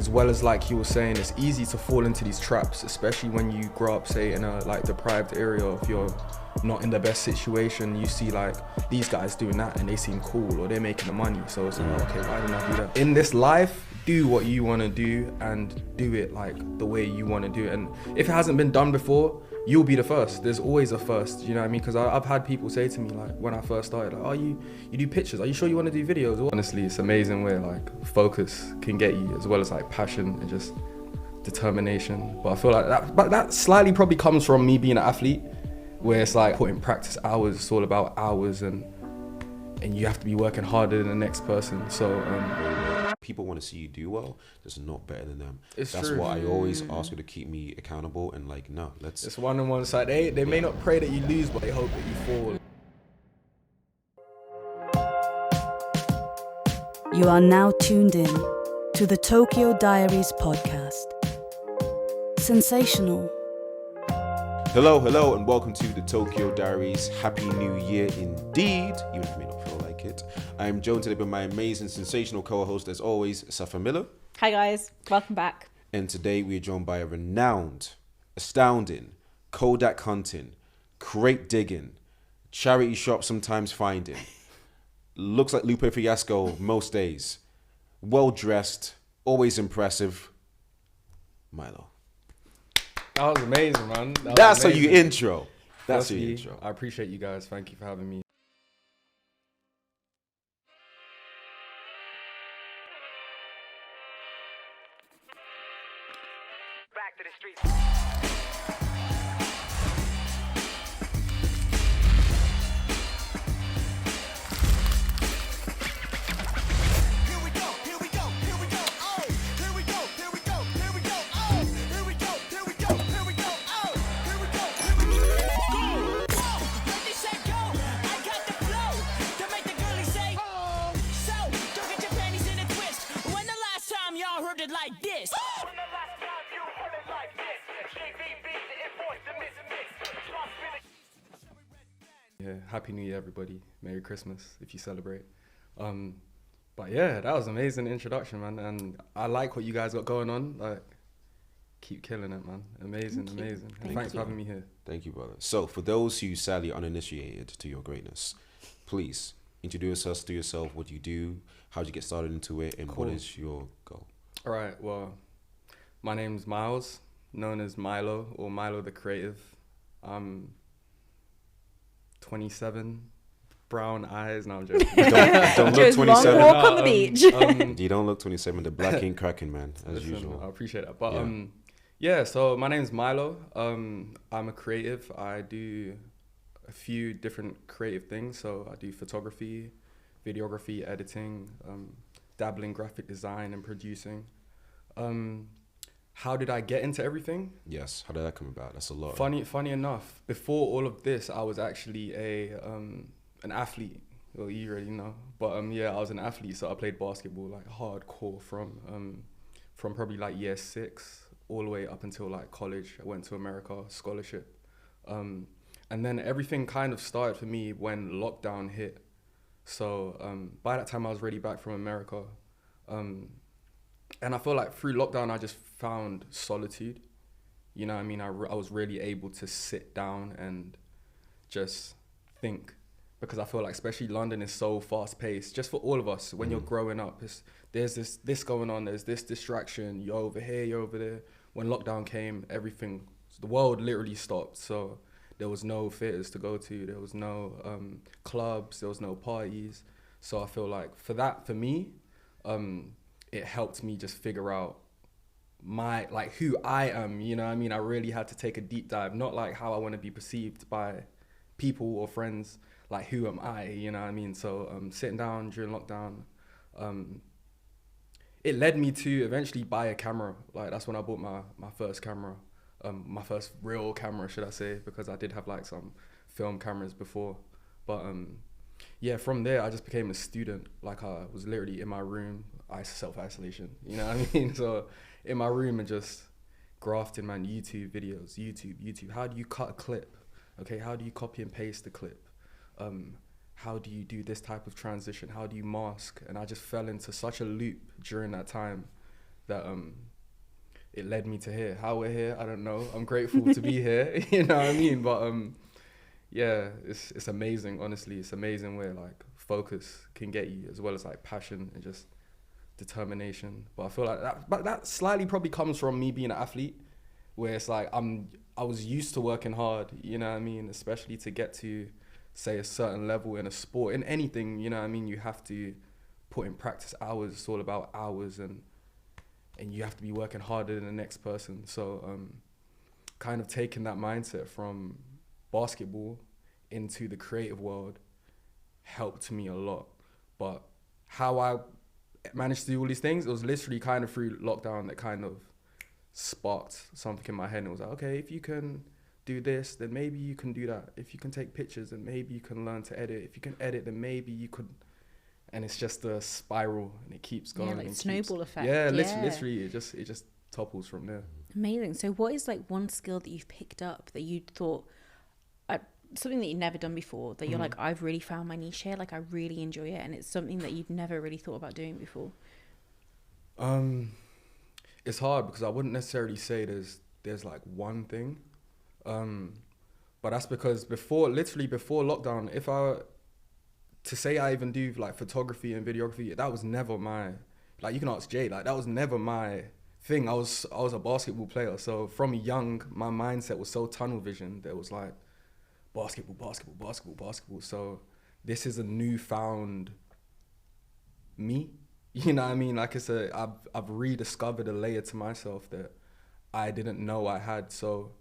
as well as like he was saying, it's easy to fall into these traps, especially when you grow up, say, in a like deprived area. If you're not in the best situation, you see like these guys doing that and they seem cool or they're making the money. So it's like, okay, why didn't I do that? In this life, do what you want to do and do it like the way you want to do it. And if it hasn't been done before, you'll be the first. There's always a first, you know what I mean? Because I've had people say to me, like, when I first started, like, oh, you do pictures, are you sure you want to do videos? Honestly, it's amazing where like focus can get you, as well as like passion and just determination. But I feel like that slightly probably comes from me being an athlete, where it's like putting practice hours. It's all about hours, and you have to be working harder than the next person. So people want to see you do well. There's not better than them. That's true. Why I always ask you to keep me accountable and like, no, let's. It's one on one side. They may not pray that you lose, but they hope that you fall. You are now tuned in to the Tokyo Diaries podcast. Sensational. Hello, and welcome to the Tokyo Diaries. Happy New Year indeed, even if you may not feel like it. I'm joined today by my amazing, sensational co-host, as always, Safa Miller. Hi guys, welcome back. And today we are joined by a renowned, astounding, Kodak hunting, crate digging, charity shop sometimes finding, looks like Lupe Fiasco most days, well-dressed, always impressive, Milo. That was amazing, man. That's how you intro. That's how you intro. I appreciate you guys. Thank you for having me. Back to the streets. Yeah, Happy New Year, everybody. Merry Christmas if you celebrate. But yeah, that was an amazing introduction, man. And I like what you guys got going on. Like, keep killing it, man. Amazing. Thanks for having me here. Thank you, brother. So, for those who sadly uninitiated to your greatness, please introduce us to yourself. What do you do? How did you get started into it? And What is your goal? All right. Well, my name's Miles, known as Milo or Milo the Creative. I'm 27, brown eyes. No, I'm joking. don't look 27. Long walk on the beach. You don't look 27. The black ain't cracking, man, as usual. I appreciate that. But yeah, so my name's Milo. I'm a creative. I do a few different creative things. So I do photography, videography, editing, dabbling graphic design and producing. How did I get into everything? Yes, how did that come about? That's a lot. Funny enough, before all of this, I was actually an athlete. Well, you already know, but yeah, I was an athlete. So I played basketball like hardcore from probably like year 6 all the way up until like college. I went to America, scholarship, and then everything kind of started for me when lockdown hit. So by that time, I was already back from America. And I feel like through lockdown, I just found solitude. You know what I mean? I was really able to sit down and just think, because I feel like especially London is so fast paced, just for all of us. When you're growing up, there's this going on, there's this distraction, you're over here, you're over there. When lockdown came, the world literally stopped. So there was no theaters to go to, there was no clubs, there was no parties. So I feel like for me, it helped me just figure out who I am, you know what I mean? I really had to take a deep dive, not like how I want to be perceived by people or friends, like who am I, you know what I mean? So sitting down during lockdown, it led me to eventually buy a camera. Like that's when I bought my first camera, my first real camera, should I say, because I did have like some film cameras before. But yeah, from there I just became a student. Like I was literally in my room, self-isolation, you know what I mean? So in my room and just grafting, man, YouTube videos, YouTube. How do you cut a clip? Okay, how do you copy and paste the clip? How do you do this type of transition? How do you mask? And I just fell into such a loop during that time that it led me to here. How we're here, I don't know. I'm grateful to be here. You know what I mean? But yeah, it's amazing. Honestly, it's amazing where like focus can get you, as well as like passion and just determination. But I feel like that slightly probably comes from me being an athlete, where it's like I was used to working hard. You know what I mean? Especially to get to say a certain level in a sport, in anything. You know what I mean? You have to put in practice hours. It's all about hours, and you have to be working harder than the next person. So kind of taking that mindset from basketball into the creative world helped me a lot. But how I managed to do all these things, it was literally kind of through lockdown that kind of sparked something in my head, and it was like, okay, if you can do this, then maybe you can do that. If you can take pictures, then maybe you can learn to edit. If you can edit, then maybe you could. And it's just a spiral, and it keeps going. Yeah, like and snowball effect. Yeah, literally, it just topples from there. Amazing. So what is like one skill that you've picked up that you thought, something that you'd never done before, that you're like, I've really found my niche here, like I really enjoy it, and it's something that you'd never really thought about doing before? It's hard because I wouldn't necessarily say there's like one thing, but that's because before lockdown, to say I even do like photography and videography, that was never my, like you can ask Jay, like that was never my thing. I was a basketball player, so from young my mindset was so tunnel vision that it was like basketball. So this is a newfound me, you know what I mean? Like I've rediscovered a layer to myself that I didn't know I had. So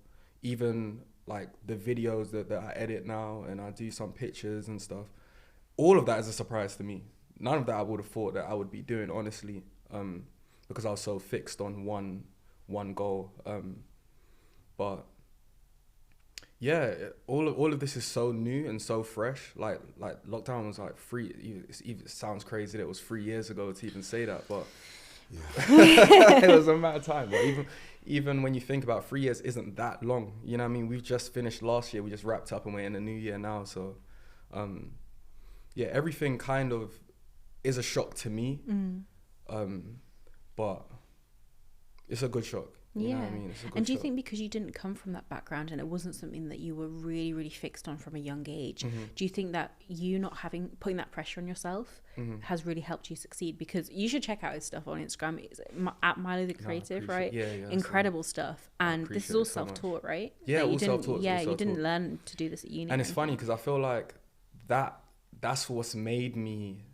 even like the videos that I edit now, and I do some pictures and stuff, all of that is a surprise to me. None of that I would have thought that I would be doing, honestly, because I was so fixed on one goal. But yeah, all of this is so new and so fresh. Like lockdown was like it sounds crazy that it was 3 years ago to even say that, but yeah. It was a matter of time. But even when you think about 3 years isn't that long. You know what I mean? We've just finished last year. We just wrapped up and we're in a new year now. So yeah, everything kind of is a shock to me, but it's a good shock. You know what I mean? It's a good And do you shock. think because you didn't come from that background and it wasn't something that you were really, really fixed on from a young age, do you think that you not putting that pressure on yourself has really helped you succeed? Because you should check out his stuff on Instagram. It's at Milo the Creative, right? Yeah, incredible stuff. And this is all self-taught, right? Yeah, like all self-taught. Yeah, you didn't learn to do this at uni. And it's funny because I feel like that's what's made me,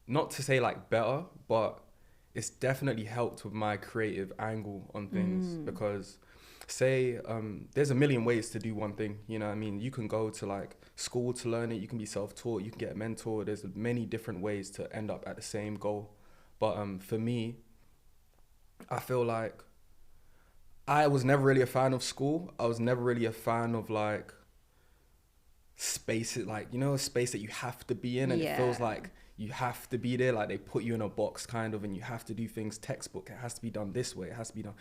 not to say like better, but it's definitely helped with my creative angle on things. Because say there's a million ways to do one thing, you know what I mean? You can go to like school to learn it, you can be self-taught, you can get a mentor. There's many different ways to end up at the same goal. But for me, I feel like I was never really a fan of school. I was never really a fan of like space, like, you know, a space that you have to be in, and it feels like you have to be there, like they put you in a box kind of, and you have to do things textbook. It has to be done this way, it has to be done.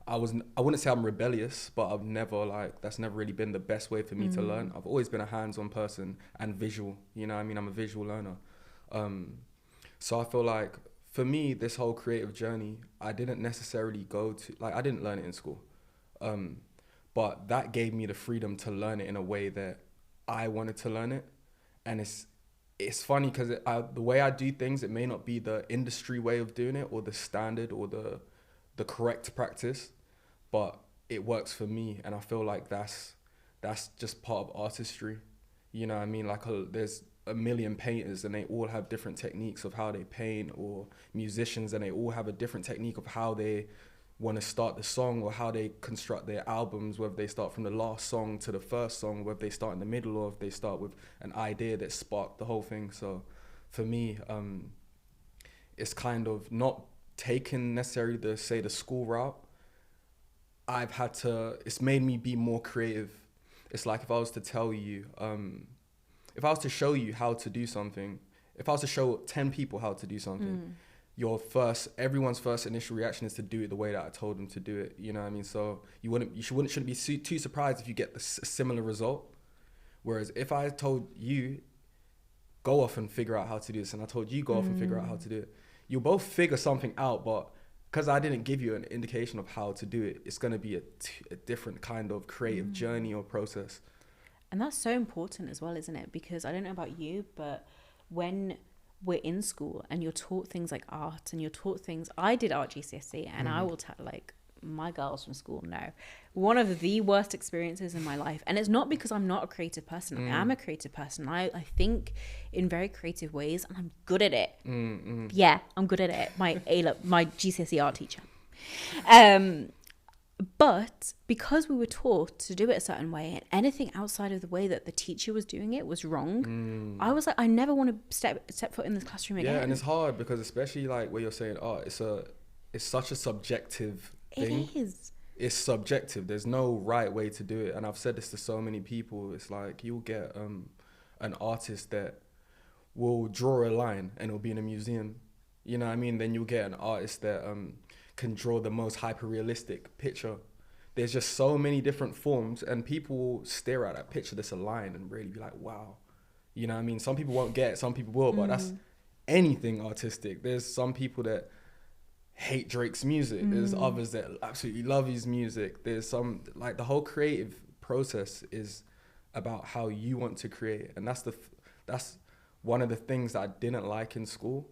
I wouldn't say I'm rebellious, but that's never really been the best way for me to learn. I've always been a hands-on person and visual, you know what I mean? I'm a visual learner. So I feel like for me, this whole creative journey, I didn't necessarily I didn't learn it in school. But that gave me the freedom to learn it in a way that I wanted to learn it. And it's funny because the way I do things, it may not be the industry way of doing it or the standard or the correct practice, but it works for me. And I feel like that's just part of artistry. You know what I mean? Like there's a million painters and they all have different techniques of how they paint, or musicians and they all have a different technique of how they want to start the song or how they construct their albums, whether they start from the last song to the first song, whether they start in the middle, or if they start with an idea that sparked the whole thing. So for me, it's kind of not taken necessarily the school route. It's made me be more creative. It's like if I was to tell you, if I was to show you how to do something, if I was to show 10 people how to do something, everyone's first initial reaction is to do it the way that I told them to do it. You know what I mean? So you shouldn't be too surprised if you get a similar result. Whereas if I told you, go off and figure out how to do this, and I told you go off and figure out how to do it, you'll both figure something out, but because I didn't give you an indication of how to do it, it's going to be a different kind of creative journey or process. And that's so important as well, isn't it? Because I don't know about you, but when we're in school and you're taught things like art and you're taught things, I did art GCSE, and I will tell, like, my girls from school know, one of the worst experiences in my life. And it's not because I'm not a creative person. I am a creative person. I think in very creative ways, and I'm good at it. Yeah, I'm good at it. My GCSE art teacher. But because we were taught to do it a certain way, and anything outside of the way that the teacher was doing it was wrong, I was like, I never want to step foot in this classroom again. Yeah, and it's hard because especially like where you're saying art, it's such a subjective thing. It is. It's subjective. There's no right way to do it. And I've said this to so many people. It's like you'll get an artist that will draw a line and it'll be in a museum. You know what I mean? Then you'll get an artist that can draw the most hyper-realistic picture. There's just so many different forms, and people will stare at that picture that's a line and really be like, wow. You know what I mean? Some people won't get it, some people will, but that's anything artistic. There's some people that hate Drake's music. There's others that absolutely love his music. There's some, like, the whole creative process is about how you want to create. And that's one of the things that I didn't like in school,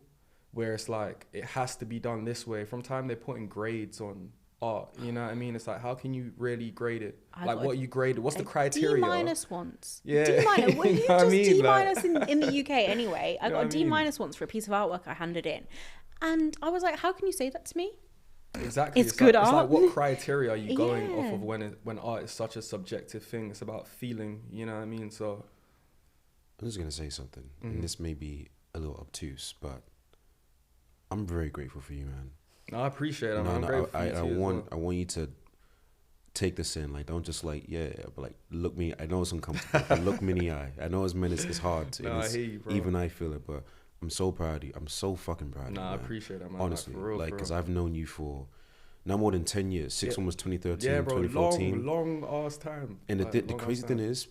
where it's like, it has to be done this way. From time they're putting grades on art, you know what I mean? It's like, how can you really grade it? Like, what you graded, what's the criteria? D- once. Yeah. D-. Well, you You know what I just mean? D- in the UK anyway. I You know got a what I mean? D- once for a piece of artwork I handed in. And I was like, how can you say that to me? Exactly. It's good like, It's like, art. what criteria are you going Yeah. off of when art is such a subjective thing? It's about feeling, you know what I mean? So I'm just gonna say something, and this may be a little obtuse, but I'm very grateful for you, man. no, I appreciate it. I'm grateful for you too as well. I want you to take this in. Like, don't just like, but like, look me. I know it's uncomfortable, but look me in the eye. I know it's hard. No, I hear you, bro. Even I feel it, but I'm so proud of you. I'm so fucking proud of you. Nah, I man. appreciate that, man. Honestly, like, for real, because I've known you for now more than 10 years. Six one was 2013, yeah, bro, 2014. long ass time. And Like, the long crazy ass thing time. is,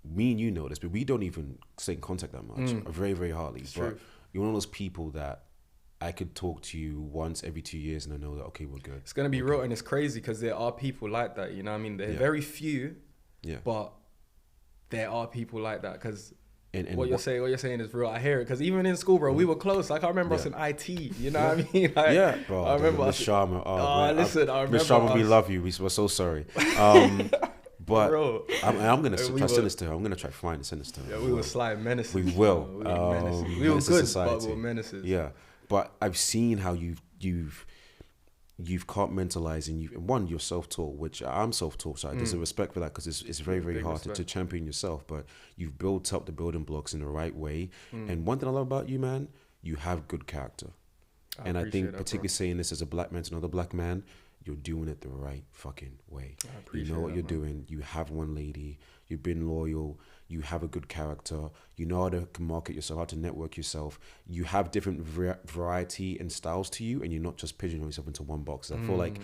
me and you know this, but we don't even stay in contact that much. Very, very hardly. It's But true. you're one of those people that I could talk to you once every 2 years and I know that, okay, we're good. It's gonna be real, and it's crazy because there are people like that. You know what I mean? They're very few, but there are people like that. Because And what you're saying is real. I hear it. Because even in school, bro, we were close. Like, I remember us in IT. You know what I mean? Like, bro. I remember Miss Sharma. I remember Miss Sharma, we us. love you. We're so sorry. But Bro. I'm gonna try We to were- send this to her. I'm gonna try to find and send this to her. Yeah, we were sly menaces. We will. We were menaces. We were Menace to good, society. but we were menaces. Yeah, but I've seen how you've compartmentalized, and you're self-taught, which I'm self-taught, so there's a respect for that, because it's very, very Big hard to respect. champion yourself, but you've built up the building blocks in the right way. And one thing I love about you, man, you have good character. And I appreciate think that, bro. particularly saying this as a black man to another black man, you're doing it the right fucking way. You appreciate know what that, you're man. doing. You have one lady. You've been loyal. You have a good character. You know how to market yourself, how to network yourself. You have different variety and styles to you, and you're not just pigeonholing yourself into one box. I feel like,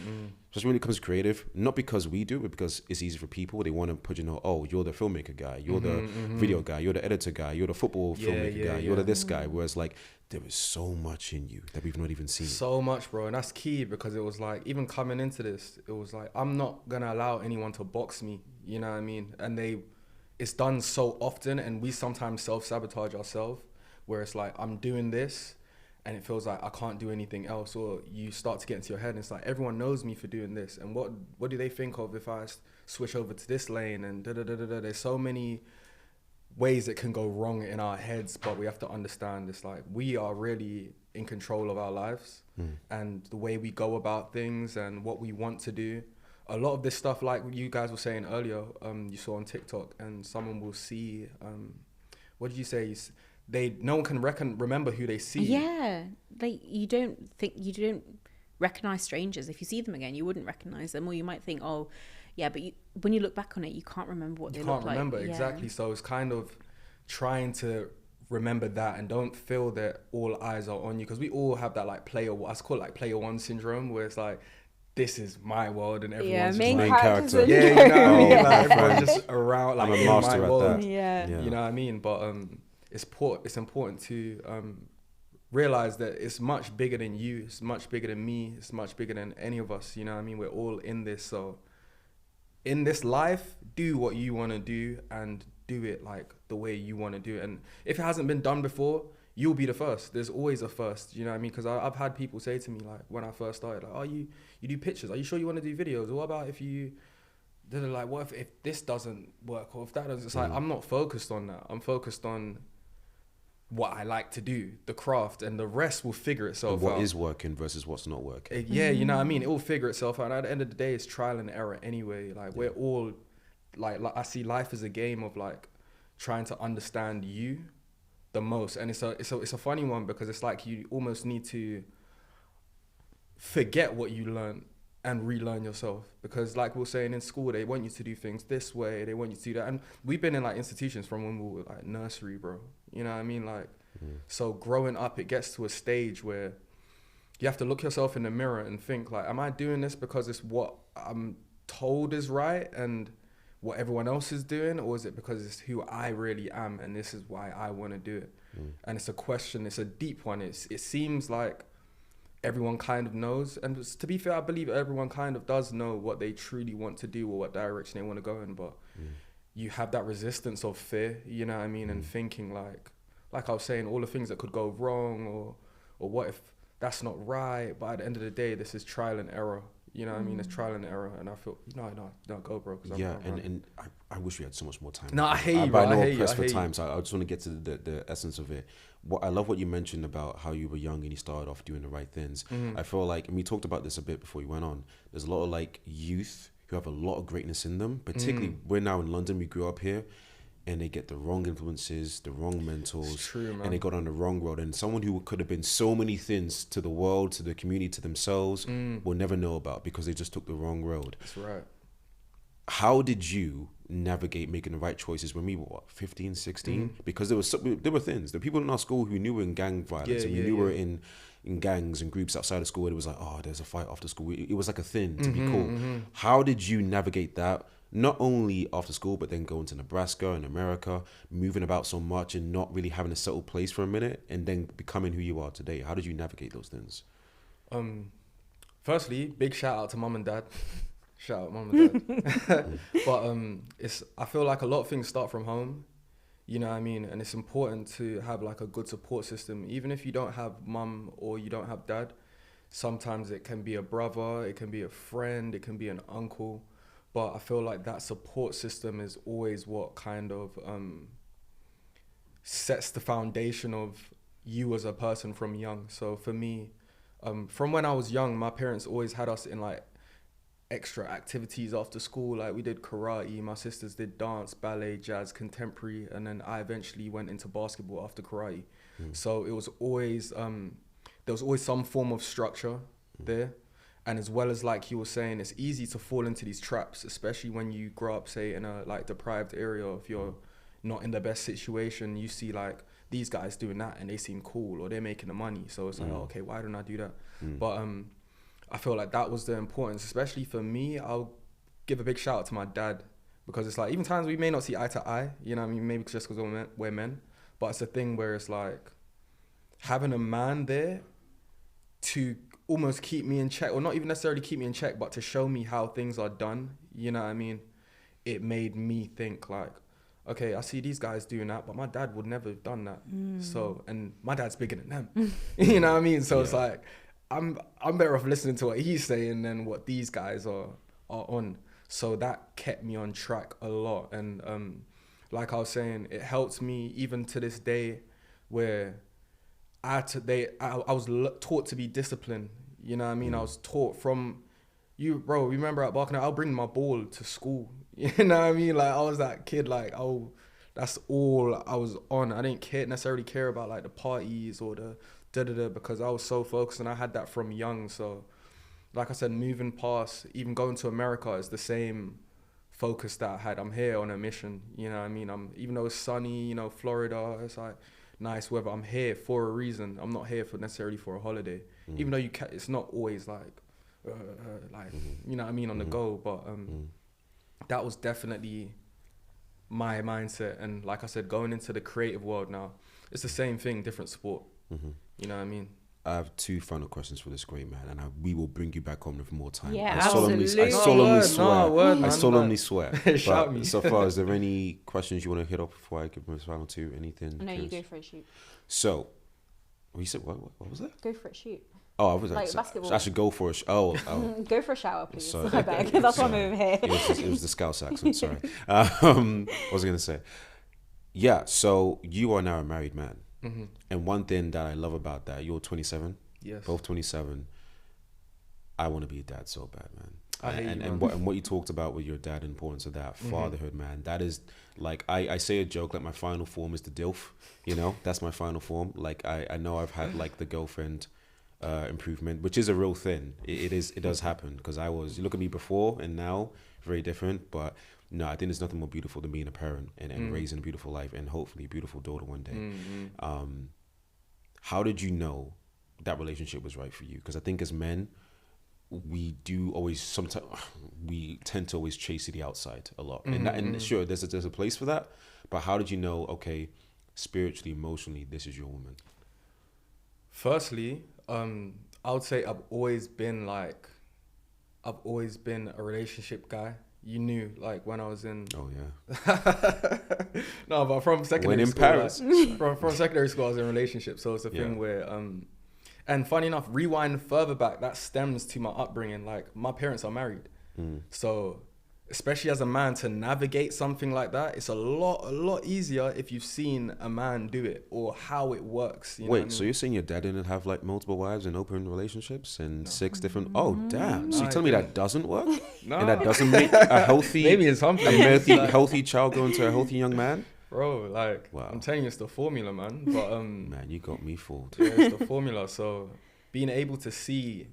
just when it comes to creative, not because we do it, but because it's easy for people. They want to pigeonhole, oh, you're the filmmaker guy, you're the video guy, you're the editor guy, you're the football filmmaker guy, you're the this guy. Whereas, like, there is so much in you that we've not even seen. So much, bro. And that's key, because it was like, even coming into this, it was like, I'm not going to allow anyone to box me. You know what I mean? And it's done so often, and we sometimes self-sabotage ourselves, where it's like, I'm doing this and it feels like I can't do anything else, or you start to get into your head and it's like, everyone knows me for doing this, and what do they think of if I switch over to this lane, and da-da-da-da-da. There's so many ways it can go wrong in our heads, but we have to understand it's like, we are really in control of our lives and the way we go about things and what we want to do. A lot of this stuff, like you guys were saying earlier, you saw on TikTok, and someone will see, what did you say? No one can remember who they see. Yeah, like you don't recognize strangers. If you see them again, you wouldn't recognize them, or you might think, oh, yeah, but when you look back on it, you can't remember what they look like. You can't remember, Yeah. exactly. So it's kind of trying to remember that, and don't feel that all eyes are on you, because we all have that, like, I call it like player one syndrome, where it's like, this is my world and everyone's main main characters. character. yeah, you know what I mean? Yeah. Like, everyone's just around, like, I'm a in master my at world. that. Yeah. Yeah. You know what I mean? But it's important to realize that it's much bigger than you, it's much bigger than me, it's much bigger than any of us, you know what I mean? We're all in this. So in this life, do what you want to do and do it like the way you want to do it. And if it hasn't been done before, you'll be the first. There's always a first, you know what I mean? Because I've had people say to me, like, when I first started, like, oh, you do pictures, are you sure you want to do videos? Or what about if you, they're like, what if this doesn't work, or if that doesn't? It's like, I'm not focused on that. I'm focused on what I like to do, the craft, and the rest will figure itself And what out. is working versus what's not working. Yeah, you know what I mean? It will figure itself out. And at the end of the day, it's trial and error anyway. Like, we're all, like I see life as a game of, like, trying to understand you the most. And it's a funny one, because it's like you almost need to forget what you learned and relearn yourself. Because like we were saying, in school, they want you to do things this way, they want you to do that. And we've been in like institutions from when we were like nursery, bro. You know what I mean? Like, so growing up, it gets to a stage where you have to look yourself in the mirror and think, like, am I doing this because it's what I'm told is right and what everyone else is doing, or is it because it's who I really am and this is why I want to do it? And it's a question, it's a deep one. It seems like everyone kind of knows, and to be fair, I believe everyone kind of does know what they truly want to do or what direction they want to go in, but you have that resistance of fear, you know what I mean, and thinking like I was saying, all the things that could go wrong, or what if that's not right. But at the end of the day, this is trial and error, you know what I mean? It's trial and error, and I feel no, go, bro. Yeah, and I wish we had so much more time. No, I hate you, bro. I know I I'm pressed for hate time, so I just want to get to the essence of it. I love what you mentioned about how you were young and you started off doing the right things. I feel like, and we talked about this a bit before you went on, there's a lot of like youth who have a lot of greatness in them, particularly we're now in London, we grew up here, and they get the wrong influences, the wrong mentors, It's true, man. and they got on the wrong road. And someone who could have been so many things to the world, to the community, to themselves, will never know about because they just took the wrong road. That's right. How did you navigate making the right choices when we were, 15, 16? Because there were things. There were people in our school who knew we were in gang violence, and we knew we were in gangs and groups outside of school. It was like, oh, there's a fight after school. It was like a thing to be cool. How did you navigate that? Not only after school, but then going to Nebraska and America, moving about so much and not really having a settled place for a minute, and then becoming who you are today. How did you navigate those things? Firstly, big shout out to mum and dad. Shout out mum and dad. But I feel like a lot of things start from home, you know what I mean? And it's important to have like a good support system. Even if you don't have mum or you don't have dad, sometimes it can be a brother, it can be a friend, it can be an uncle. But I feel like that support system is always what kind of sets the foundation of you as a person from young. So for me, from when I was young, my parents always had us in like extra activities after school. Like we did karate, my sisters did dance, ballet, jazz, contemporary, and then I eventually went into basketball after karate. So it was always, there was always some form of structure there. And as well as like you were saying, it's easy to fall into these traps, especially when you grow up, say, in a like deprived area. If you're not in the best situation, you see like these guys doing that and they seem cool or they're making the money. So it's like, oh, okay, why don't I do that? But I feel like that was the importance, especially for me. I'll give a big shout out to my dad, because it's like, even times we may not see eye to eye, you know what I mean? Maybe just because we're men, but it's a thing where it's like having a man there to almost keep me in check, or not even necessarily keep me in check, but to show me how things are done, you know what I mean? It made me think like, okay, I see these guys doing that, but my dad would never have done that. So, and my dad's bigger than them, you know what I mean? So it's like, I'm better off listening to what he's saying than what these guys are on. So that kept me on track a lot. And like I was saying, it helped me even to this day, where I was taught to be disciplined. You know what I mean? I was taught from you, bro. Remember at Barking, I'll bring my ball to school. You know what I mean? Like I was that kid. Like, oh, that's all I was on. I didn't necessarily care about like the parties or the because I was so focused, and I had that from young. So, like I said, moving past, even going to America is the same focus that I had. I'm here on a mission. You know what I mean? Even though it's sunny, you know, Florida, it's like nice weather. I'm here for a reason. I'm not here necessarily for a holiday. Even though it's not always like you know what I mean, on the go. But that was definitely my mindset. And like I said, going into the creative world now, it's the same thing, different sport. You know what I mean? I have 2 final questions for this great man, and we will bring you back on with more time. Yeah, I solemnly absolutely. swear. No, word, I man, solemnly like, swear. shout But me. so far, is there any questions you want to hit up before I give my final 2? Anything? No, you curious? go for a shoot. So, you said what was that? Go for a shoot. Oh, I was Like like, basketball. I should go for a oh. Go for a shower, please. Sorry. I beg. That's why I'm Sorry. over here. It was the Scouse accent. Sorry. What was I gonna say? Yeah. So you are now a married man, and one thing that I love about that, you're 27. Yes. Both 27. I want to be a dad so bad, man. I hate and you, man. what you talked about with your dad, the importance of that fatherhood, man. That is like I say a joke like my final form is the DILF. You know, that's my final form. Like I know I've had like the girlfriend improvement, which is a real thing. It does happen because you look at me before and now, very different. But no, I think there's nothing more beautiful than being a parent and raising a beautiful life and hopefully a beautiful daughter one day. How did you know that relationship was right for you? Because I think as men, we tend to always chase to the outside a lot, and sure, there's a place for that. But how did you know? Okay, spiritually, emotionally, this is your woman. Firstly, I would say I've always been a relationship guy. You knew, like, when I was in... Oh, yeah. No, but from secondary when in school... Paris. Like, from secondary school, I was in a relationship. So it's a thing where... and funny enough, rewind further back, that stems to my upbringing. Like, my parents are married. So... especially as a man, to navigate something like that, it's a lot easier if you've seen a man do it or how it works. You know what I mean? So you're saying your dad didn't have like multiple wives and open relationships and 6 different? Oh, damn! So you telling me that doesn't work? No. And that doesn't make a healthy, Maybe it's something. healthy child go into a healthy young man? Bro, like, Wow. I'm telling you, it's the formula, man. But Man, you got me fooled. yeah, it's the formula. So being able to see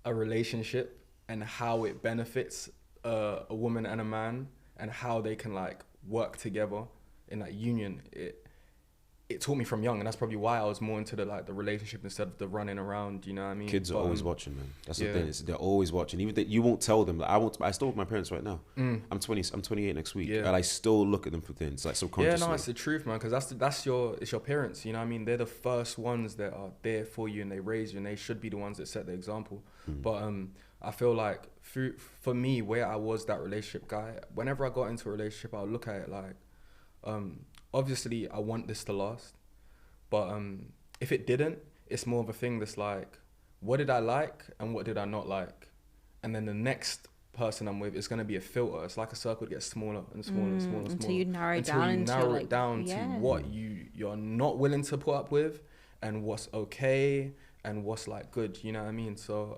a relationship and how it benefits a woman and a man and how they can like work together in that union, it taught me from young, and that's probably why I was more into the relationship instead of the running around. You know what I mean? Kids are always watching, man. That's the yeah. thing. They're always watching. Even that you won't tell them. Like, I still with my parents right now. I'm 28 next week, Yeah. and I still look at them for things like Yeah, subconsciously. no, it's the truth, man. Because it's your parents. You know what I mean? They're the first ones that are there for you, and they raise you, and they should be the ones that set the example. But I feel like for me, where I was that relationship guy, whenever I got into a relationship, I would look at it like, obviously I want this to last, but if it didn't, it's more of a thing that's like, what did I like and what did I not like? And then the next person I'm with is going to be a filter. It's like a circle that gets smaller and smaller and smaller and smaller. Until you narrow it down Until you into, narrow like, it down to what you're not willing to put up with and what's okay and what's like good, you know what I mean? So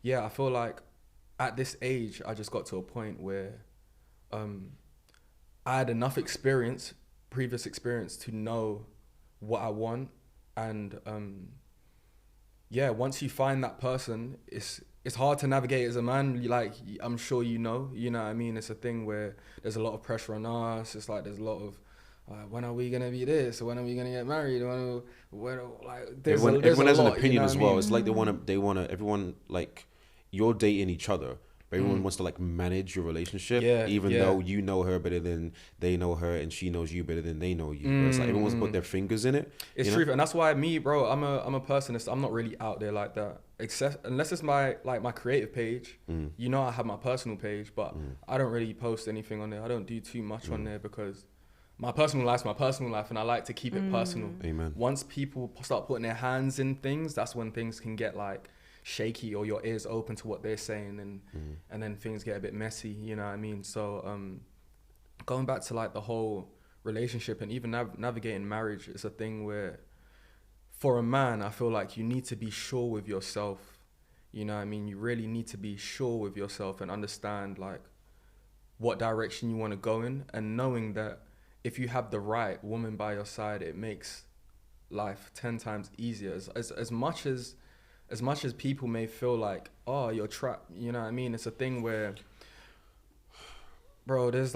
yeah, I feel like at this age, I just got to a point where I had enough previous experience to know what I want. And yeah, once you find that person, it's hard to navigate as a man. Like, I'm sure you know what I mean? It's a thing where there's a lot of pressure on us. It's like there's a lot of, when are we going to be this? When are we going to get married? Everyone has an opinion as well. I mean? It's like they want to, everyone, like, you're dating each other, but everyone wants to like manage your relationship, even though you know her better than they know her and she knows you better than they know you. But it's like everyone wants to put their fingers in it. It's true, and that's why me, bro, I'm a person. I'm not really out there like that, except unless it's my creative page. You know, I have my personal page, but I don't really post anything on there. I don't do too much on there because my personal life's my personal life, and I like to keep it personal. Amen. Once people start putting their hands in things, that's when things can get like shaky, or your ears open to what they're saying, and then things get a bit messy, you know what I mean? So going back to like the whole relationship and even navigating marriage, it's a thing where for a man, I feel like you need to be sure with yourself, you know what I mean? You really need to be sure with yourself and understand like what direction you want to go in, and knowing that if you have the right woman by your side, it makes life 10 times easier. As much as people may feel like, oh, you're trapped, you know what I mean? It's a thing where, bro, there's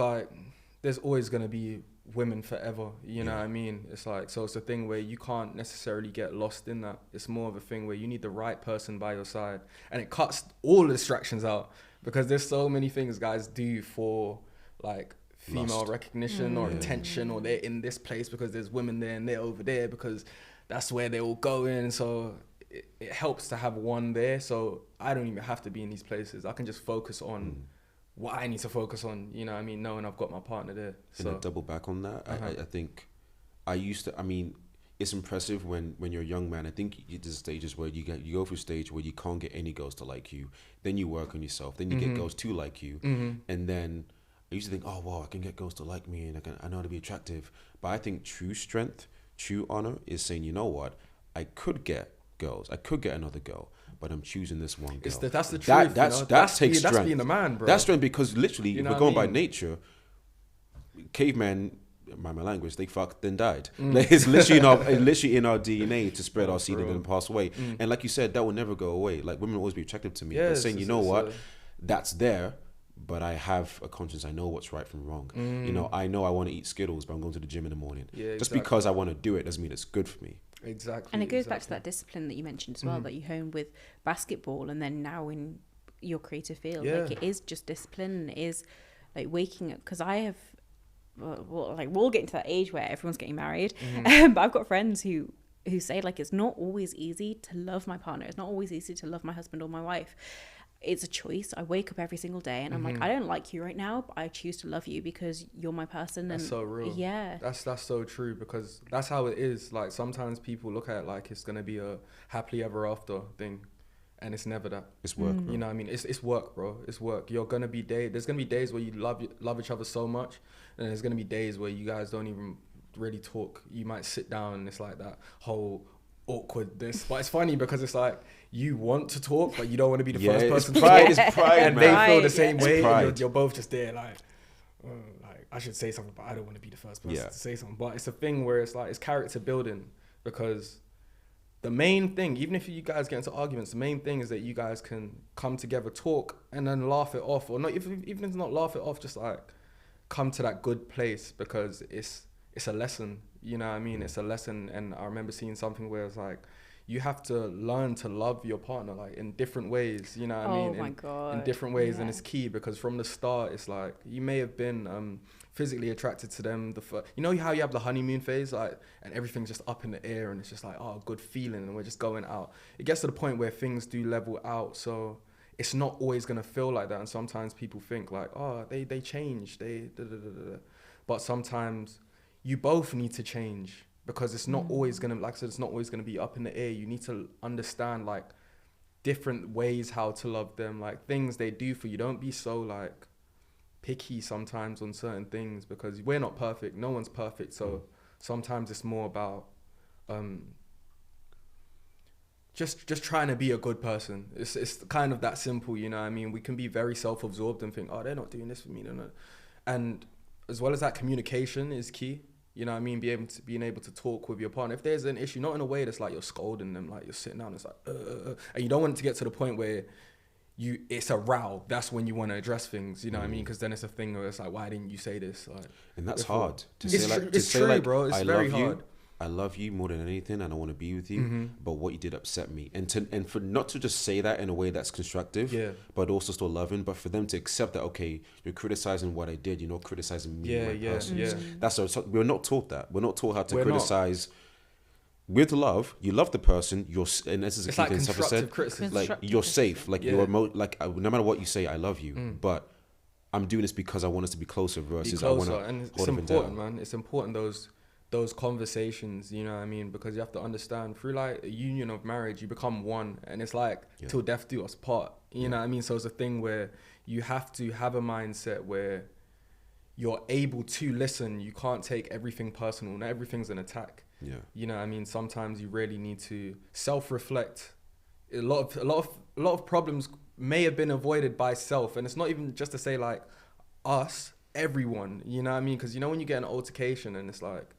always going to be women forever, you know what I mean? It's like, so it's a thing where you can't necessarily get lost in that. It's more of a thing where you need the right person by your side, and it cuts all the distractions out, because there's so many things guys do for like female recognition or attention, or they're in this place because there's women there and they're over there because that's where they all go in. So it helps to have one there. So I don't even have to be in these places. I can just focus on what I need to focus on, you know what I mean, knowing I've got my partner there. So And to double back on that, I think it's impressive when you're a young man. I think there's stages where you go through a stage where you can't get any girls to like you. Then you work on yourself. Then you get girls to like you. And then I used to think, oh, wow, I can get girls to like me and I know how to be attractive. But I think true strength, true honor is saying, you know what, I could get girls. I could get another girl, but I'm choosing this one girl. That's the truth. That takes strength. That's being a man, bro. That's strength because literally, You if know we're what going I by mean? nature, cavemen, my language, they fucked then died. Like, it's literally in our DNA to spread our seed and then pass away. And like you said, that will never go away. Like, women will always be attractive to me. Yeah, but saying, you know what, that's there, but I have a conscience. I know what's right from wrong. You know I want to eat Skittles, but I'm going to the gym in the morning. Yeah, Just exactly. because I want to do it doesn't mean it's good for me. Exactly. And it goes back to that discipline that you mentioned as well, that you hone with basketball and then now in your creative field. Yeah. Like, it is just discipline. It is like waking up, because I have, like, we're all getting to that age where everyone's getting married. But I've got friends who say, like, it's not always easy to love my partner. It's not always easy to love my husband or my wife. It's a choice. I wake up every single day and I'm like, I don't like you right now, but I choose to love you because you're my person. That's and so real. Yeah. That's so true, because that's how it is. Like, sometimes people look at it like it's gonna be a happily ever after thing, and it's never that. It's work, bro. You know what I mean? It's work, bro. It's work. There's gonna be days where you love each other so much, and there's gonna be days where you guys don't even really talk. You might sit down and it's like that whole awkwardness. But it's funny because it's like you want to talk, but you don't want to be the first person to talk. It's pride, And man. they feel the same It's way. pride. And you're both just there like I should say something, but I don't want to be the first person Yeah. to say something. But it's a thing where it's like, it's character building, because the main thing, even if you guys get into arguments, the main thing is that you guys can come together, talk, and then laugh it off, or not, even if it's not laugh it off, just like come to that good place, because it's a lesson, you know what I mean? It's a lesson. And I remember seeing something where it's like, you have to learn to love your partner, like, in different ways, you know what I mean? Oh my God. In different ways. Yeah. And it's key, because from the start, it's like, you may have been physically attracted to them. You know how you have the honeymoon phase, like, and everything's just up in the air, and it's just like, oh, good feeling, and we're just going out. It gets to the point where things do level out, so it's not always gonna feel like that. And sometimes people think like, oh, they change, but sometimes you both need to change, because it's not always gonna, like I said, it's not always gonna be up in the air. You need to understand like different ways how to love them, like things they do for you. Don't be so like picky sometimes on certain things, because we're not perfect. No one's perfect. So sometimes it's more about just trying to be a good person. It's kind of that simple, you know what I mean? We can be very self-absorbed and think, oh, they're not doing this for me, no. And as well as that, communication is key. You know what I mean? Being able to talk with your partner. If there's an issue, not in a way that's like you're scolding them, like you're sitting down, it's like, and you don't want it to get to the point where it's a row. That's when you want to address things, you know what I mean? Because then it's a thing where it's like, why didn't you say this? Like, And that's before. hard to It's say. Like, true, to it's say true, like, bro. It's I very love hard. you. I love you more than anything, and I want to be with you. But what you did upset me, and for not to just say that in a way that's constructive, Yeah. but also still loving. But for them to accept that, okay, you're criticizing what I did. You're not criticizing me, my person. Yeah. That's we're not taught that. We're not taught how to We're not. criticize. With love, you love the person. And this is a It's key like thing Safa constructive said. criticism. Like, Constructive you're safe. Like, Yeah. you're no matter what you say, I love you. But I'm doing this because I want us to be closer versus I want to and it's hold it important, down. man. It's important, those conversations, you know what I mean? Because you have to understand, through like a union of marriage, you become one, and it's like till death do us part, you know what I mean? So it's a thing where you have to have a mindset where you're able to listen. You can't take everything personal. Not everything's an attack. Yeah. You know what I mean? Sometimes you really need to self-reflect. A lot of problems may have been avoided by self, and it's not even just to say like us, everyone, you know what I mean? Because you know when you get an altercation and it's like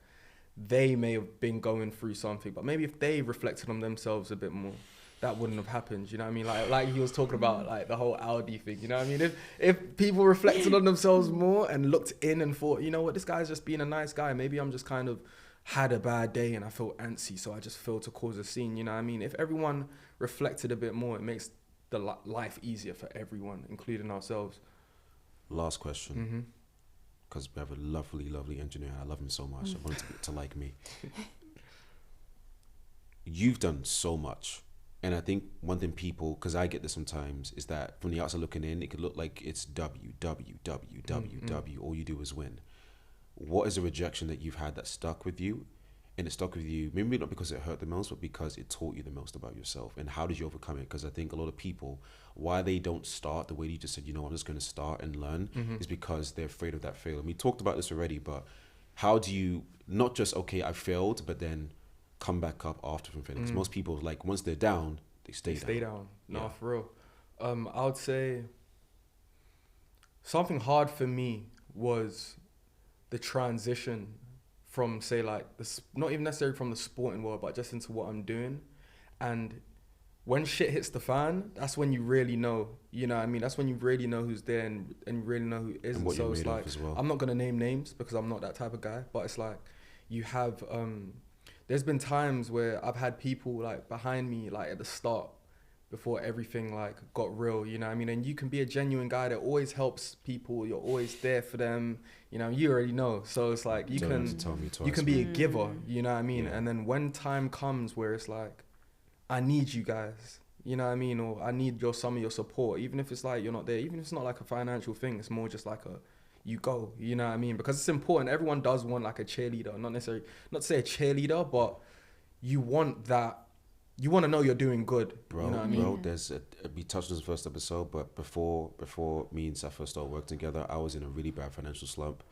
they may have been going through something, but maybe if they reflected on themselves a bit more, that wouldn't have happened. You know what I mean? Like he was talking about like the whole Audi thing. You know what I mean? If people reflected on themselves more and looked in and thought, you know what, this guy's just being a nice guy. Maybe I'm just kind of had a bad day and I feel antsy, so I just feel to cause a scene. You know what I mean? If everyone reflected a bit more, it makes the life easier for everyone, including ourselves. Last question, because we have a lovely, lovely engineer. I love him so much. I want him to like me. you've done so much. And I think one thing people, because I get this sometimes, is that from the outside looking in, it could look like it's W, W, W, W, W. All you do is win. What is a rejection that you've had that stuck with you? And it stuck with you, maybe not because it hurt the most, but because it taught you the most about yourself. And how did you overcome it? Because I think a lot of people, why they don't start the way you just said, you know, I'm just going to start and learn, is because they're afraid of that failure. We talked about this already, but how do you not just, okay, I failed, but then come back up after from failing? Because most people, like, once they're down, they stay down. No, Yeah. for real. I would say something hard for me was the transition from, say, like, this, not even necessarily from the sporting world, but just into what I'm doing. And when shit hits the fan, that's when you really know, you know what I mean? That's when you really know who's there and really know who isn't. And what So you're it's made of like, as well. I'm not going to name names because I'm not that type of guy, but it's like, you have, there's been times where I've had people like behind me, like at the start, before everything like got real, you know what I mean? And you can be a genuine guy that always helps people. You're always there for them. You know, you already know. So it's like, you Don't can, have to tell me twice, you can be a man. giver, you know what I mean? Yeah. And then when time comes where it's like, I need you guys, you know what I mean? Or I need some of your support, even if it's like, you're not there, even if it's not like a financial thing, it's more just like you go, you know what I mean? Because it's important. Everyone does want like a cheerleader, not necessarily, not to say a cheerleader, but you want that. You want to know you're doing good, Bro, you know what I mean? bro, we touched on this first episode, but before me and Safa started working together, I was in a really bad financial slump.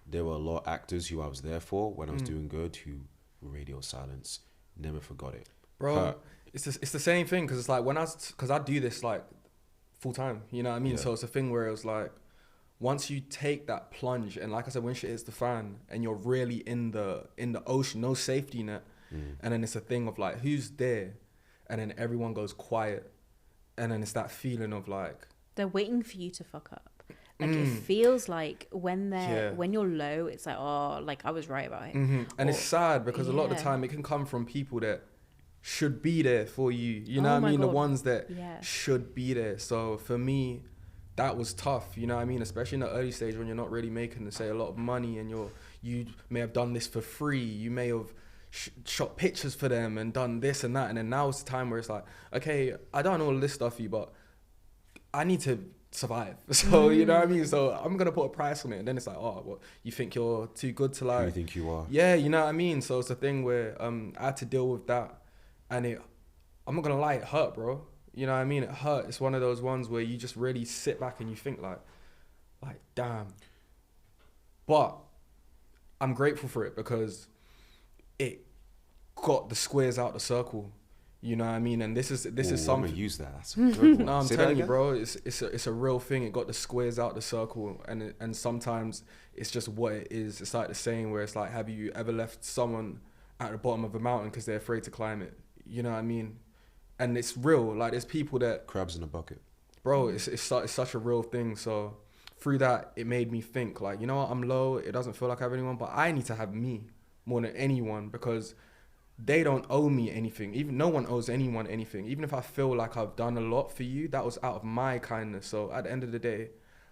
There were a lot of actors who I was there for when I was doing good who radio silence. Never forgot it. Bro, it's the same thing, because it's like because I do this like full time, you know what I mean? Yeah. So it's a thing where it was like, once you take that plunge, and like I said, when shit hits the fan and you're really in the ocean, no safety net, and then it's a thing of like, who's there? And then everyone goes quiet, and then it's that feeling of like, They're waiting for you to fuck up. Like it feels like when Yeah. when you're low, it's like, oh, like I was right about it. and it's sad because a lot of the Yeah. time it can come from people that should be there for you. You know Oh what I my mean? The God. ones that Yeah. should be there. So for me, that was tough. You know what I mean? Especially in the early stage when you're not really making, say, a lot of money, and you may have done this for free. You may have shot pictures for them and done this and that. And then now it's the time where it's like, okay, I done all this stuff for you, but I need to survive. So, you know what I mean? So I'm going to put a price on it. And then it's like, oh, what, you think you're too good to Who do like... you think you are? Yeah, you know what I mean? So it's a thing where I had to deal with that. And I'm not going to lie, it hurt, bro. You know what I mean? It hurt. It's one of those ones where you just really sit back and you think like, damn. But I'm grateful for it because it got the squares out the circle. You know what I mean? And this is I'm something... gonna use that. That's a good one. No, I'm Say that telling you, again? bro, it's a real thing. It got the squares out the circle, and sometimes it's just what it is. It's like the saying where it's like, have you ever left someone at the bottom of a mountain because they're afraid to climb it? You know what I mean? And it's real. Like, there's people that, Crabs in a bucket. bro, it's such a real thing. So through that, it made me think like, you know what? I'm low. It doesn't feel like I have anyone, but I need to have me more than anyone, because they don't owe me anything. Even no one owes anyone anything. Even if I feel like I've done a lot for you, that was out of my kindness. So at the end of the day,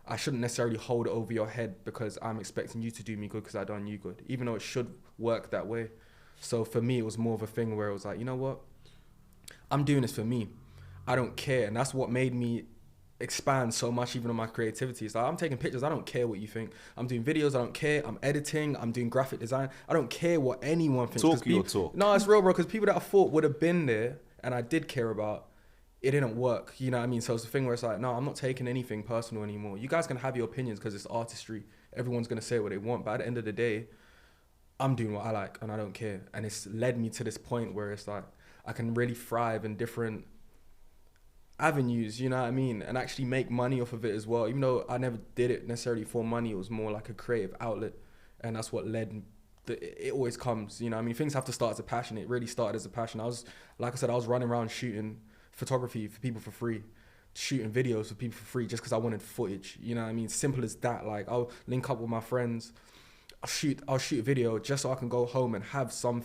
I shouldn't necessarily hold it over your head because I'm expecting you to do me good because I done you good, even though it should work that way. So for me, it was more of a thing where it was like, you know what? I'm doing this for me. I don't care. And that's what made me expand so much even on my creativity. It's like, I'm taking pictures, I don't care what you think. I'm doing videos, I don't care. I'm editing, I'm doing graphic design, I don't care what anyone thinks. Talk your talk. No, it's real, bro, because people that I thought would have been there and I did care about, it didn't work. You know what I mean? So it's the thing where it's like, no, I'm not taking anything personal anymore. You guys can have your opinions because it's artistry. Everyone's going to say what they want. But at the end of the day, I'm doing what I like and I don't care. And it's led me to this point where it's like, I can really thrive in different avenues, you know what I mean? And actually make money off of it as well. Even though I never did it necessarily for money, it was more like a creative outlet. And that's what led, it always comes, you know what I mean? Things have to start as a passion. It really started as a passion. I was running around shooting photography for people for free, shooting videos for people for free just because I wanted footage, you know what I mean? Simple as that. Like, I'll link up with my friends, I'll shoot a video just so I can go home and have some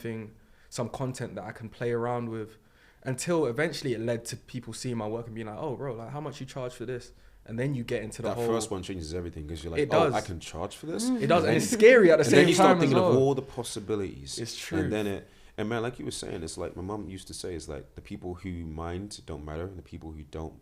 content that I can play around with, until eventually it led to people seeing my work and being like, oh, bro, like, how much you charge for this? And then you get into the That whole... first one changes everything because you're like, It does. I can charge for this? It does, and it's scary at the And same then you start time as thinking of well. all the possibilities. It's true. And then And man, like you were saying, it's like my mom used to say, it's like the people who mind don't matter, and the people who don't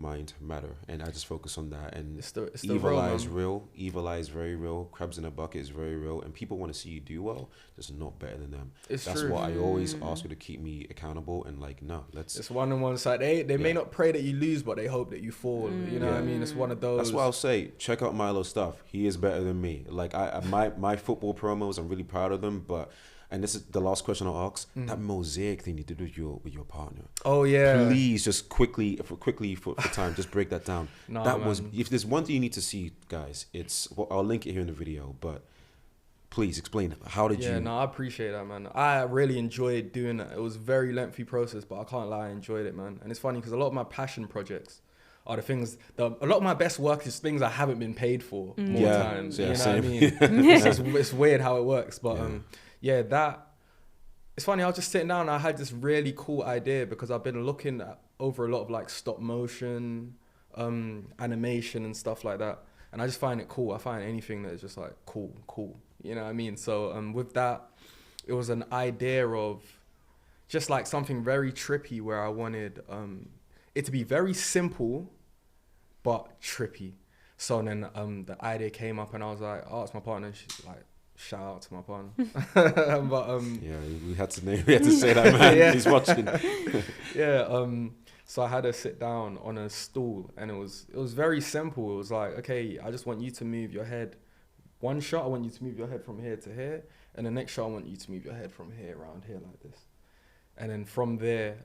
mind matter. And I just focus on that. And It's the evil real, eye is man. real. Evil eye is very real. Crabs in a bucket is very real. And people want to see you do well. Just not better than them. It's That's true. why I always ask you to keep me accountable. And like, no, let's. It's one on one side. They may not pray that you lose, but they hope that you fall. You know what I mean? It's one of those. That's why I'll say, check out Milo's stuff. He is better than me. Like my football promos, I'm really proud of them. But and this is the last question I'll ask. That mosaic thing you did with your partner. Oh yeah. Please, just quickly for time, just break that down. Nah, that was, man. if there's one thing you need to see, guys, it's, well, I'll link it here in the video, but please explain, how did you? Yeah, no, I appreciate that, man. I really enjoyed doing that. It was a very lengthy process, but I can't lie, I enjoyed it, man. And it's funny because a lot of my passion projects are the things, a lot of my best work is things I haven't been paid for more Yeah, times. yeah, You know same. what I mean? It's weird how it works, but it's funny, I was just sitting down and I had this really cool idea because I've been looking over a lot of like stop motion, animation and stuff like that. And I just find it cool. I find anything that is just like cool. You know what I mean? So with that, it was an idea of just like something very trippy where I wanted it to be very simple, but trippy. So then the idea came up and I was like, oh, it's my partner. And she's like, shout out to my partner. But Yeah, we had to say that, man. Yeah. He's watching. yeah, so I had her sit down on a stool and it was very simple. It was like, okay, I just want you to move your head. One shot, I want you to move your head from here to here. And the next shot, I want you to move your head from here around here like this. And then from there,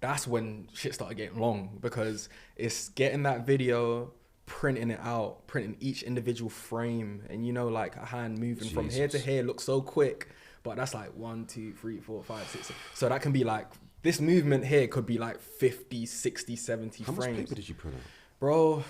that's when shit started getting long because it's getting that video, printing it out, printing each individual frame. And you know, like a hand moving from here to here looks so quick, but that's like 1, 2, 3, 4, 5, 6. So that can be like, this movement here could be like 50, 60, 70 How frames. much paper did you print out? Bro,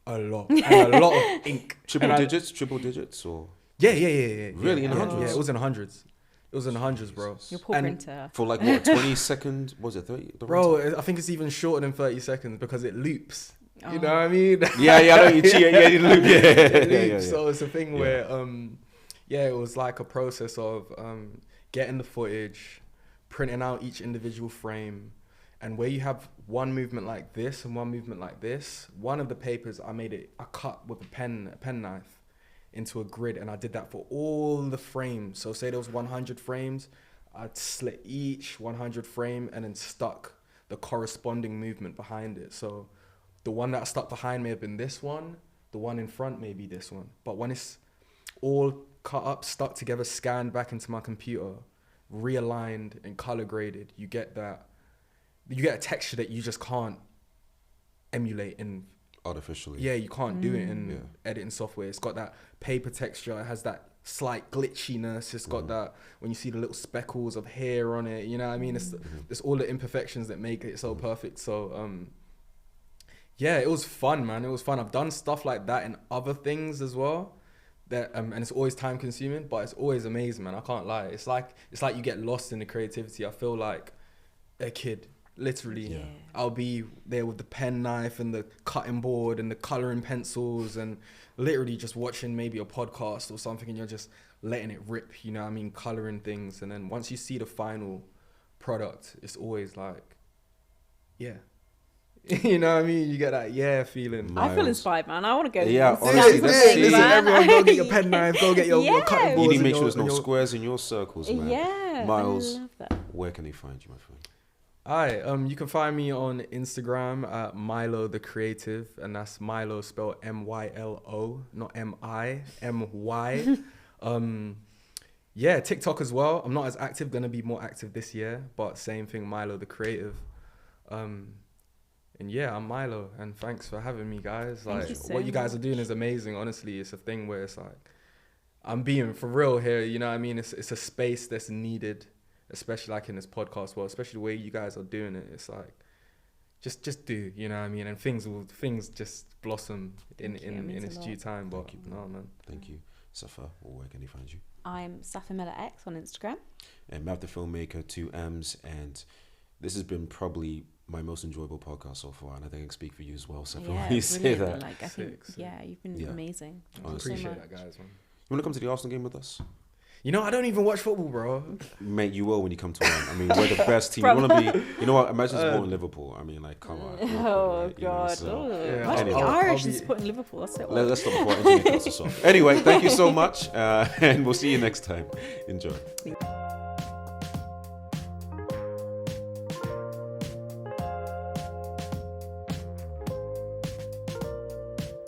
a lot. And a lot of ink. Triple And digits, or? Yeah. Really, in the hundreds? Yeah, it was in the hundreds. It was in the hundreds, bro. Your poor And printer. For like what, 20 seconds? Was it 30? bro, I think it's even shorter than 30 seconds because it loops. You know what I mean? Yeah, I know you cheat. Yeah, you loop. It Yeah. loops. So it's a thing where, it was like a process of getting the footage, printing out each individual frame, and where you have one movement like this and one movement like this, one of the papers I cut with a pen knife into a grid, and I did that for all the frames. So say there was 100 frames, I'd slit each 100 frame and then stuck the corresponding movement behind it. So the one that I stuck behind may have been this one, the one in front may be this one. But when it's all cut up, stuck together, scanned back into my computer, realigned and color graded, you get a texture that you just can't emulate in Artificially. Yeah, you can't do it in editing software. It's got that paper texture. It has that slight glitchiness. It's got that, when you see the little speckles of hair on it, you know what I mean? It's all the imperfections that make it so perfect. So, it was fun, man. It was fun. I've done stuff like that in other things as well. That and it's always time consuming, but it's always amazing, man. I can't lie. It's like you get lost in the creativity. I feel like a kid. Literally, I'll be there with the pen knife and the cutting board and the coloring pencils and literally just watching maybe a podcast or something, and you're just letting it rip, you know what I mean, coloring things. And then once you see the final product, it's always like, you know what I mean? You get that feeling. I feel inspired, man. I want to go. Yeah, Snap honestly, some that's things, it. Listen, man. everyone, go get your pen knife, go get your cutting You boards. need to make and sure there's no your- squares in your circles, man. Yeah, Miles, I love that. where can they find you, my friend? Alright, you can find me on Instagram at Milo the Creative, and that's Milo spelled M-Y-L-O, not M-I, M-Y. TikTok as well. I'm not as active, gonna be more active this year, but same thing, Milo the Creative. I'm Milo, and thanks for having me, guys. Thank you so what you guys are doing is amazing. Honestly, it's a thing where it's like, I'm being for real here, you know what I mean? It's a space that's needed, especially like in this podcast world, especially the way you guys are doing it. It's like, just do, you know what I mean? And things just blossom in its due time. But no, man. Thank you. Safa, where can they find you? I'm Safa Miller X on Instagram. And Mav the Filmmaker, 2 M's, and this has been probably my most enjoyable podcast so far, and I think I can speak for you as well, Safa, when you say that. Like, I think, you've been amazing. Thank you so Appreciate much. that, guys, man. You want to come to the Arsenal game with us? You know, I don't even watch football, bro. Mate, you will when you come to one. I mean, we're the best team. You want to be, you know what? Imagine supporting Liverpool. I mean, like, come on. Oh, You know, God. so- Yeah, Imagine Anyway. the I'll Irish be- is supporting Liverpool. That's it. Let's stop before engineer cuts us off. Anyway, thank you so much. And we'll see you next time. Enjoy.